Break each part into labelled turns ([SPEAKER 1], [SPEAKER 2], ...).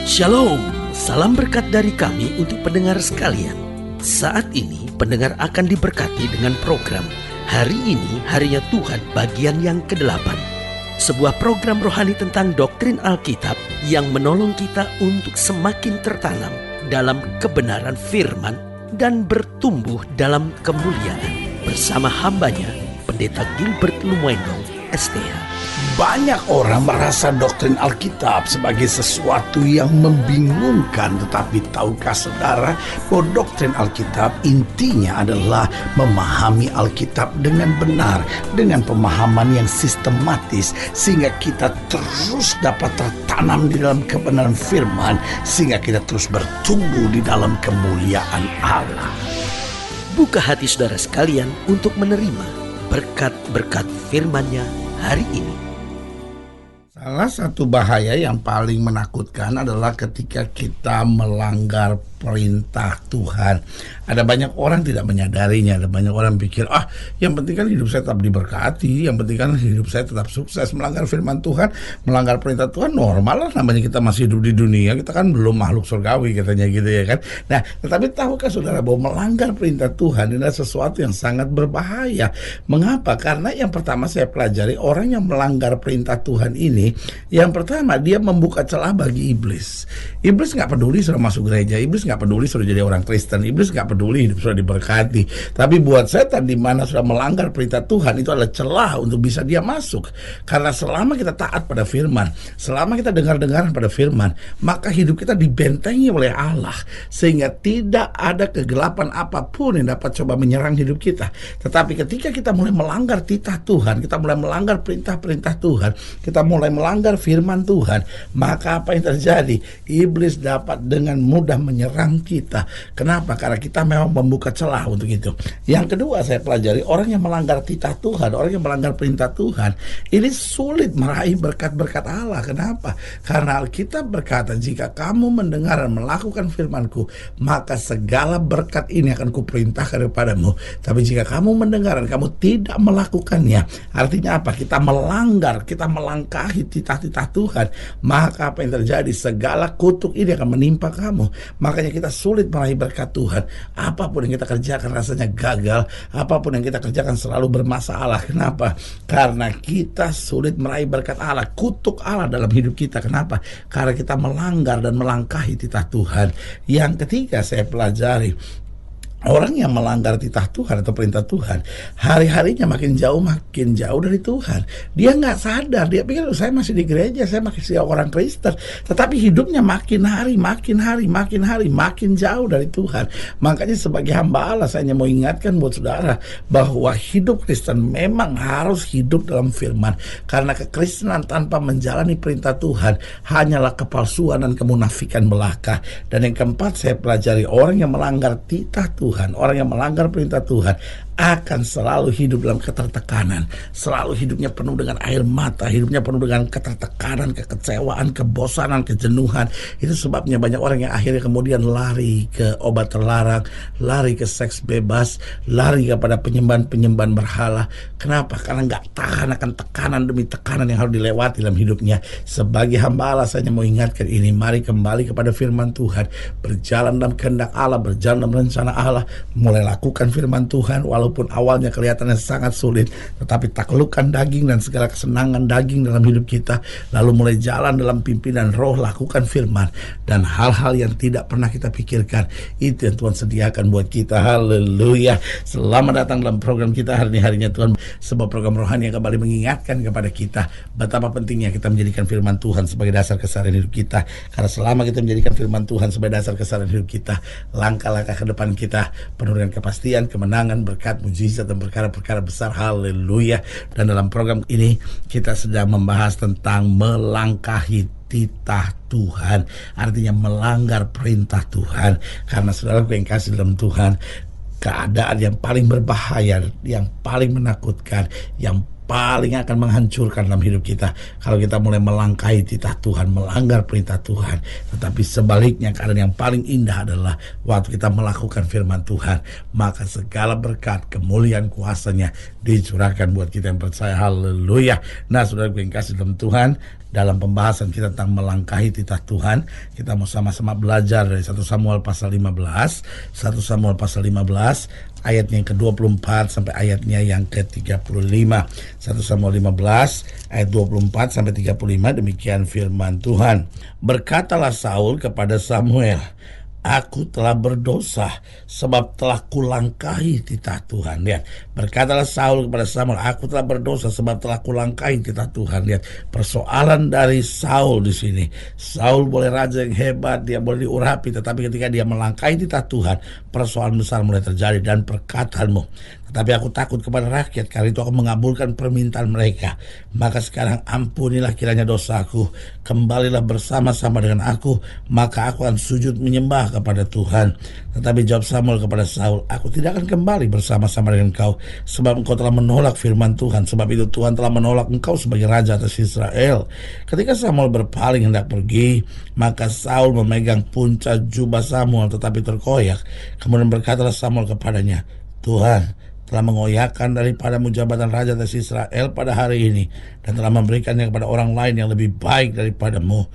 [SPEAKER 1] Shalom, salam berkat dari kami untuk pendengar sekalian. Saat ini pendengar akan diberkati dengan program Hari Ini Harinya Tuhan bagian yang ke-8. Sebuah program rohani tentang doktrin Alkitab yang menolong kita untuk semakin tertanam dalam kebenaran firman dan bertumbuh dalam kemuliaan. Bersama hambanya, Pendeta Gilbert Lumwendong, STH.
[SPEAKER 2] Banyak orang merasa doktrin Alkitab sebagai sesuatu yang membingungkan. Tetapi tahukah saudara bahwa doktrin Alkitab intinya adalah memahami Alkitab dengan benar, dengan pemahaman yang sistematis, sehingga kita terus dapat tertanam di dalam kebenaran firman, sehingga kita terus bertumbuh di dalam kemuliaan Allah.
[SPEAKER 1] Buka hati saudara sekalian untuk menerima berkat-berkat firman-Nya hari ini.
[SPEAKER 2] Salah satu bahaya yang paling menakutkan adalah ketika kita melanggar perintah Tuhan. Ada banyak orang tidak menyadarinya. Ada banyak orang pikir, yang penting kan hidup saya tetap diberkati, yang penting kan hidup saya tetap sukses. Melanggar firman Tuhan, melanggar perintah Tuhan normal lah, namanya kita masih hidup di dunia, kita kan belum makhluk surgawi katanya gitu ya kan. Nah, tetapi tahukah saudara bahwa melanggar perintah Tuhan adalah sesuatu yang sangat berbahaya. Mengapa? Karena yang pertama saya pelajari, orang yang melanggar perintah Tuhan ini, yang pertama dia membuka celah bagi iblis. Iblis gak peduli sudah masuk gereja, iblis gak peduli sudah jadi orang Kristen, iblis gak peduli hidup sudah diberkati. Tapi buat setan, di mana sudah melanggar perintah Tuhan, itu adalah celah untuk bisa dia masuk. Karena selama kita taat pada firman, selama kita dengar-dengaran pada firman, maka hidup kita dibentengi oleh Allah, sehingga tidak ada kegelapan apapun yang dapat coba menyerang hidup kita. Tetapi ketika kita mulai melanggar titah Tuhan, kita mulai melanggar perintah-perintah Tuhan, kita mulai melanggar firman Tuhan, maka apa yang terjadi? Iblis dapat dengan mudah menyerang kita. Kenapa? Karena kita memang membuka celah untuk itu. Yang kedua saya pelajari, orang yang melanggar titah Tuhan, orang yang melanggar perintah Tuhan, ini sulit meraih berkat-berkat Allah. Kenapa? Karena Alkitab berkata, jika kamu mendengar dan melakukan firman-Ku, maka segala berkat ini akan kuperintahkan kepadamu. Tapi jika kamu mendengar dan kamu tidak melakukannya, artinya apa? Kita melanggar, kita melangkahi titah-titah Tuhan, maka apa yang terjadi? Segala kutuk ini akan menimpa kamu. Makanya kita sulit meraih berkat Tuhan. Apapun yang kita kerjakan rasanya gagal, apapun yang kita kerjakan selalu bermasalah. Kenapa? Karena kita sulit meraih berkat Allah, kutuk Allah dalam hidup kita. Kenapa? Karena kita melanggar dan melangkahi titah Tuhan. Yang ketiga saya pelajari, orang yang melanggar titah Tuhan atau perintah Tuhan, hari-harinya makin jauh dari Tuhan. Dia nggak sadar, dia pikir saya masih di gereja, saya masih orang Kristen, tetapi hidupnya makin hari makin jauh dari Tuhan. Makanya sebagai hamba Allah, saya hanya mau ingatkan buat saudara bahwa hidup Kristen memang harus hidup dalam firman. Karena kekristenan tanpa menjalani perintah Tuhan hanyalah kepalsuan dan kemunafikan belaka. Dan yang keempat saya pelajari, orang yang melanggar titah Tuhan, orang yang melanggar perintah Tuhan akan selalu hidup dalam ketertekanan. Selalu hidupnya penuh dengan air mata, hidupnya penuh dengan ketertekanan, kekecewaan, kebosanan, kejenuhan. Itu sebabnya banyak orang yang akhirnya kemudian lari ke obat terlarang, lari ke seks bebas, lari kepada penyembahan-penyembahan berhala. Kenapa? Karena nggak tahan akan tekanan demi tekanan yang harus dilewati dalam hidupnya. Sebagai hamba Allah, saya hanya mau ingatkan ini, mari kembali kepada firman Tuhan, berjalan dalam kehendak Allah, berjalan dalam rencana Allah, mulai lakukan firman Tuhan. Walaupun awalnya kelihatannya sangat sulit, tetapi taklukkan daging dan segala kesenangan daging dalam hidup kita, lalu mulai jalan dalam pimpinan Roh, lakukan firman, dan hal-hal yang tidak pernah kita pikirkan, itu yang Tuhan sediakan buat kita. Haleluya. Selamat datang dalam program kita Hari Ini Harinya Tuhan, sebuah program rohani yang kembali mengingatkan kepada kita betapa pentingnya kita menjadikan firman Tuhan sebagai dasar keseharian hidup kita. Karena selama kita menjadikan firman Tuhan sebagai dasar keseharian hidup kita, langkah-langkah ke depan kita penuh dengan kepastian, kemenangan, berkat, mujizat, dan perkara-perkara besar. Haleluya. Dan dalam program ini kita sedang membahas tentang melangkahi titah Tuhan, artinya melanggar perintah Tuhan. Karena saudaraku yang kasih dalam Tuhan, keadaan yang paling berbahaya, yang paling menakutkan, yang paling akan menghancurkan dalam hidup kita kalau kita mulai melangkahi titah Tuhan, melanggar perintah Tuhan. Tetapi sebaliknya, keadaan yang paling indah adalah waktu kita melakukan firman Tuhan, maka segala berkat, kemuliaan, kuasanya dicurahkan buat kita yang percaya. Haleluya. Nah, saudara yang kasih dalam Tuhan, dalam pembahasan kita tentang melangkahi titah Tuhan, kita mau sama-sama belajar dari 1 Samuel pasal 15. 1 Samuel pasal 15 ayatnya yang ke-24 sampai ayatnya yang ke-35. 1 Samuel 15 ayat 24 sampai 35, demikian firman Tuhan. Berkatalah Saul kepada Samuel, aku telah berdosa sebab telah kulangkahi titah Tuhan. Lihat, berkatalah Saul kepada Samuel, aku telah berdosa sebab telah kulangkahi titah Tuhan. Lihat, persoalan dari Saul di sini. Saul boleh raja yang hebat, dia boleh diurapi, tetapi ketika dia melangkahi titah Tuhan, persoalan besar mulai terjadi. Dan perkataanmu, tetapi aku takut kepada rakyat, karena itu aku mengabulkan permintaan mereka. Maka sekarang ampunilah kiranya dosaku, kembalilah bersama-sama dengan aku, maka aku akan sujud menyembah kepada Tuhan. Tetapi jawab Samuel kepada Saul, aku tidak akan kembali bersama-sama dengan kau, sebab engkau telah menolak firman Tuhan. Sebab itu Tuhan telah menolak engkau sebagai raja atas Israel. Ketika Samuel berpaling hendak pergi, maka Saul memegang punca jubah Samuel, tetapi terkoyak. Kemudian berkatalah Samuel kepadanya, Tuhan telah mengoyakkan daripadamu jabatan raja atas Israel pada hari ini, dan telah memberikannya kepada orang lain yang lebih baik daripadamu.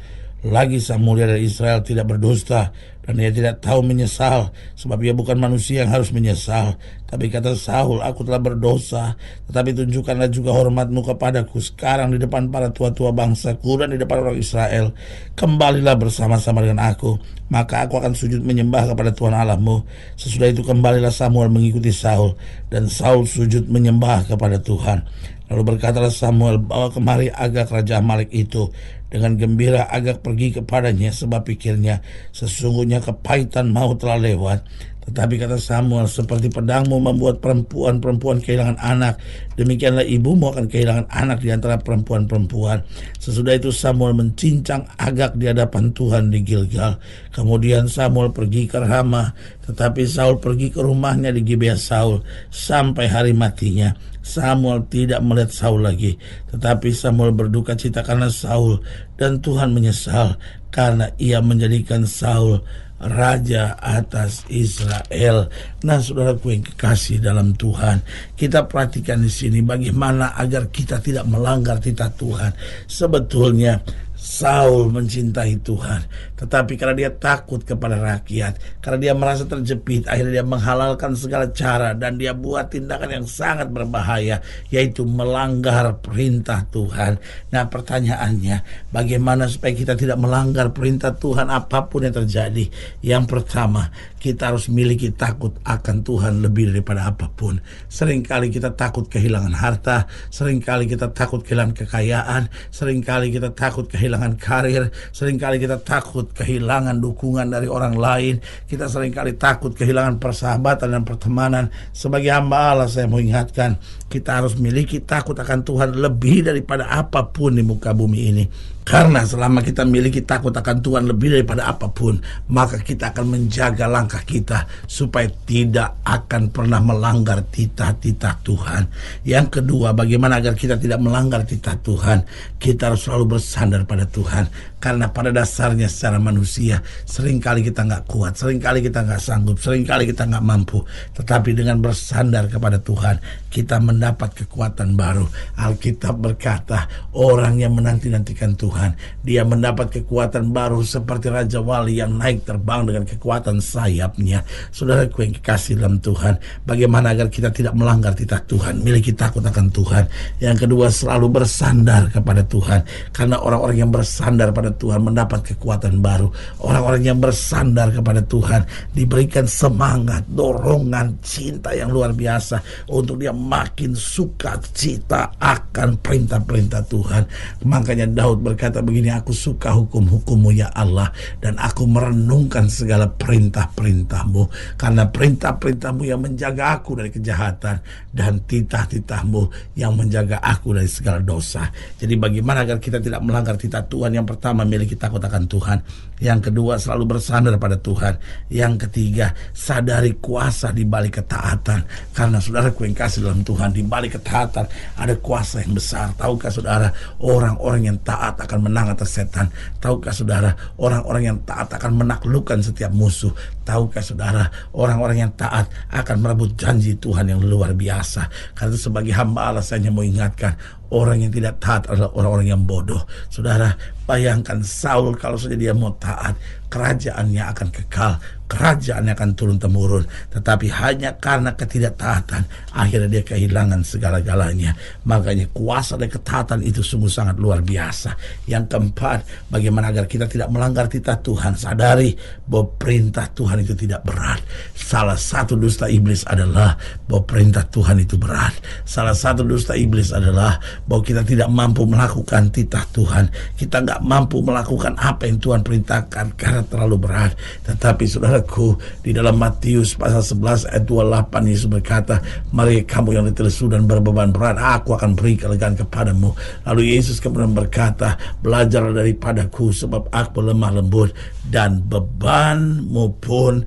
[SPEAKER 2] Lagi sang mulia dari Israel tidak berdusta, dan ia tidak tahu menyesal, sebab ia bukan manusia yang harus menyesal. Tapi kata Saul, aku telah berdosa, tetapi tunjukkanlah juga hormatmu kepadaku sekarang di depan para tua-tua bangsaku dan di depan orang Israel. Kembalilah bersama-sama dengan aku, maka aku akan sujud menyembah kepada Tuhan Allahmu. Sesudah itu kembalilah Samuel mengikuti Saul, dan Saul sujud menyembah kepada Tuhan. Lalu berkatalah Samuel, bawa kemari Agag raja Amalek itu. Dengan gembira Agag pergi kepadanya, sebab pikirnya, sesungguhnya kepahitan maut telah lewat. Tetapi kata Samuel, seperti pedangmu membuat perempuan-perempuan kehilangan anak, demikianlah ibumu akan kehilangan anak di antara perempuan-perempuan. Sesudah itu Samuel mencincang Agag di hadapan Tuhan di Gilgal. Kemudian Samuel pergi ke Ramah, tetapi Saul pergi ke rumahnya di Gibea Saul sampai hari matinya. Samuel tidak melihat Saul lagi, tetapi Samuel berduka cita karena Saul, dan Tuhan menyesal karena ia menjadikan Saul raja atas Israel. Nah, saudaraku yang kekasih dalam Tuhan, kita perhatikan di sini bagaimana agar kita tidak melanggar titah Tuhan. Sebetulnya Saul mencintai Tuhan, tetapi karena dia takut kepada rakyat, karena dia merasa terjepit, akhirnya dia menghalalkan segala cara dan dia buat tindakan yang sangat berbahaya, yaitu melanggar perintah Tuhan. Nah, pertanyaannya, bagaimana supaya kita tidak melanggar perintah Tuhan apapun yang terjadi? Yang pertama, kita harus miliki takut akan Tuhan lebih daripada apapun. Seringkali kita takut kehilangan harta, seringkali kita takut kehilangan kekayaan, seringkali kita takut kehilangan karir, seringkali kita takut kehilangan dukungan dari orang lain, kita seringkali takut kehilangan persahabatan dan pertemanan. Sebagai hamba Allah, saya mau ingatkan, kita harus miliki takut akan Tuhan lebih daripada apapun di muka bumi ini. Karena selama kita miliki takut akan Tuhan lebih daripada apapun, maka kita akan menjaga langkah kita supaya tidak akan pernah melanggar titah-titah Tuhan. Yang kedua, bagaimana agar kita tidak melanggar titah Tuhan? Kita harus selalu bersandar pada Tuhan. Karena pada dasarnya secara manusia, seringkali kita nggak kuat, seringkali kita nggak sanggup, seringkali kita nggak mampu. Tetapi dengan bersandar kepada Tuhan, kita mendapat kekuatan baru. Alkitab berkata, orang yang menanti-nantikan Tuhan, dia mendapat kekuatan baru seperti Raja Wali yang naik terbang dengan kekuatan sayapnya. Saudaraku yang kekasih dalam Tuhan, bagaimana agar kita tidak melanggar titah Tuhan? Miliki takut akan Tuhan. Yang kedua, selalu bersandar kepada Tuhan. Karena orang-orang yang bersandar pada Tuhan mendapat kekuatan baru. Orang-orang yang bersandar kepada Tuhan diberikan semangat, dorongan, cinta yang luar biasa untuk dia makin suka cita akan perintah-perintah Tuhan. Makanya Daud berkata begini, aku suka hukum-hukum-Mu ya Allah, dan aku merenungkan segala perintah-perintah-Mu, karena perintah-perintah-Mu yang menjaga aku dari kejahatan, dan titah-titah-Mu yang menjaga aku dari segala dosa. Jadi bagaimana agar kita tidak melanggar titah Tuhan? Yang pertama, memiliki takut akan Tuhan. Yang kedua, selalu bersandar pada Tuhan. Yang ketiga, sadari kuasa di balik ketaatan. Karena saudaraku yang kasih dalam Tuhan, di balik ketaatan ada kuasa yang besar. Tahukah saudara, orang-orang yang taat akan menang atas setan. Tahukah saudara, orang-orang yang taat akan menaklukkan setiap musuh. Tahukah saudara, orang-orang yang taat akan merebut janji Tuhan yang luar biasa. Karena itu sebagai hamba Allah saya hanya mau ingatkan, orang yang tidak taat adalah orang-orang yang bodoh. Saudara, bayangkan Saul kalau saja dia mau taat, kerajaannya akan kekal, kerajaannya akan turun-temurun. Tetapi hanya karena ketidaktaatan, akhirnya dia kehilangan segala-galanya. Makanya kuasa dan ketaatan itu sungguh sangat luar biasa. Yang keempat, bagaimana agar kita tidak melanggar titah Tuhan. Sadari bahwa perintah Tuhan itu tidak berat. Salah satu dusta iblis adalah bahwa perintah Tuhan itu berat. Salah satu dusta iblis adalah bahwa kita tidak mampu melakukan titah Tuhan. Kita nggak mampu melakukan apa yang Tuhan perintahkan karena terlalu berat. Tetapi saudaraku, di dalam Matius pasal 11 ayat 28 Yesus berkata, mari kamu yang letih lesu dan berbeban berat, aku akan beri kelegaan kepadamu. Lalu Yesus kemudian berkata, belajarlah daripadaku sebab aku lemah lembut dan bebanmu pun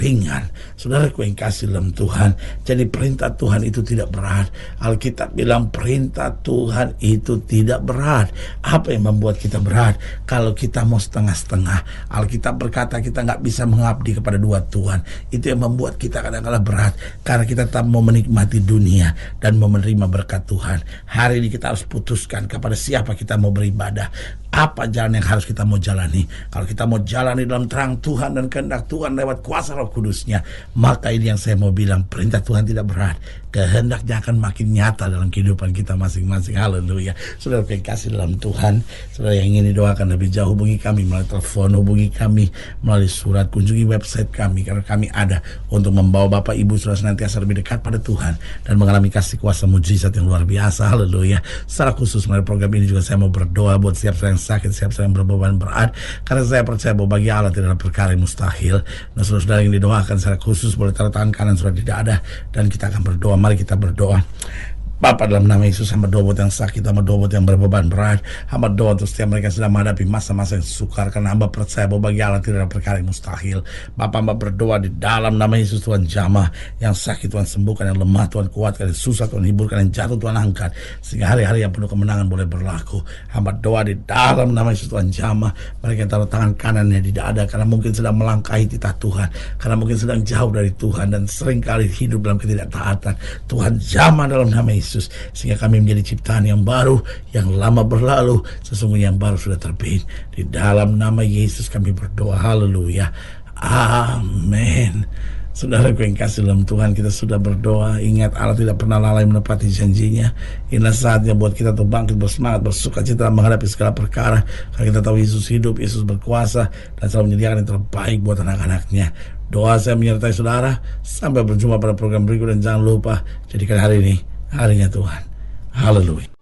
[SPEAKER 2] ringan. Saudaraku yang kasih dalam Tuhan, jadi perintah Tuhan itu tidak berat. Alkitab bilang perintah Tuhan itu tidak berat. Apa yang membuat kita berat? Kalau kita mau setengah-setengah. Alkitab berkata kita nggak bisa mengabdi kepada dua Tuhan. Itu yang membuat kita kadang-kadang berat, karena kita tak mau menikmati dunia dan mau menerima berkat Tuhan. Hari ini kita harus putuskan kepada siapa kita mau beribadah, apa jalan yang harus kita mau jalani. Kalau kita mau jalani dalam terang Tuhan dan kehendak Tuhan lewat kuasa Roh Kudusnya, maka ini yang saya mau bilang, perintah Tuhan tidak berat. Kehendaknya akan makin nyata dalam kehidupan kita masing-masing. Haleluya. Saudara yang kasih dalam Tuhan, saudara yang ingin didoakan lebih jauh, hubungi kami melalui telepon, hubungi kami melalui surat, kunjungi website kami, karena kami ada untuk membawa Bapak Ibu saudara senantiasa lebih dekat pada Tuhan dan mengalami kasih kuasa mujizat yang luar biasa. Haleluya. Secara khusus melalui program ini juga saya mau berdoa buat siap yang sakit, siap yang berbeban berat, karena saya percaya bahwa bagi Allah tidak ada perkara yang mustahil. Nah, saudara-saudara yang didoakan secara khusus boleh taruh tangan kanan sudah tidak ada, dan kita akan berdoa. Mari kita berdoa. Bapa, dalam nama Yesus, hamba doa buat yang sakit, hamba doa buat yang berbeban berat, hamba doa untuk setiap mereka yang sedang menghadapi masa-masa yang sukar, karena hamba percaya bahwa bagi Allah tidak ada perkara yang mustahil. Bapa, hamba berdoa di dalam nama Yesus, Tuhan jamah yang sakit Tuhan sembuhkan, yang lemah Tuhan kuatkan, yang susah Tuhan hiburkan, yang jatuh Tuhan angkat, sehingga hari-hari yang penuh kemenangan boleh berlaku. Hamba doa di dalam nama Yesus, Tuhan jamah mereka yang taruh tangan kanannya tidak ada, karena mungkin sedang melangkahi titah Tuhan, karena mungkin sedang jauh dari Tuhan dan seringkali hidup dalam ketidaktaatan. Tuhan jamah dalam nama Yesus, sehingga kami menjadi ciptaan yang baru, yang lama berlalu, sesungguhnya yang baru sudah terbit. Di dalam nama Yesus kami berdoa. Haleluya. Amin. Saudaraku yang kasih dalam Tuhan, kita sudah berdoa. Ingat, Allah tidak pernah lalai menepati janjinya. Inilah saatnya buat kita untuk bangkit bersemangat, bersuka cita menghadapi segala perkara, karena kita tahu Yesus hidup, Yesus berkuasa dan selalu menyediakan yang terbaik buat anak-anaknya. Doa saya menyertai saudara. Sampai berjumpa pada program berikut, dan jangan lupa jadikan hari ini harinya Tuhan. Haleluya.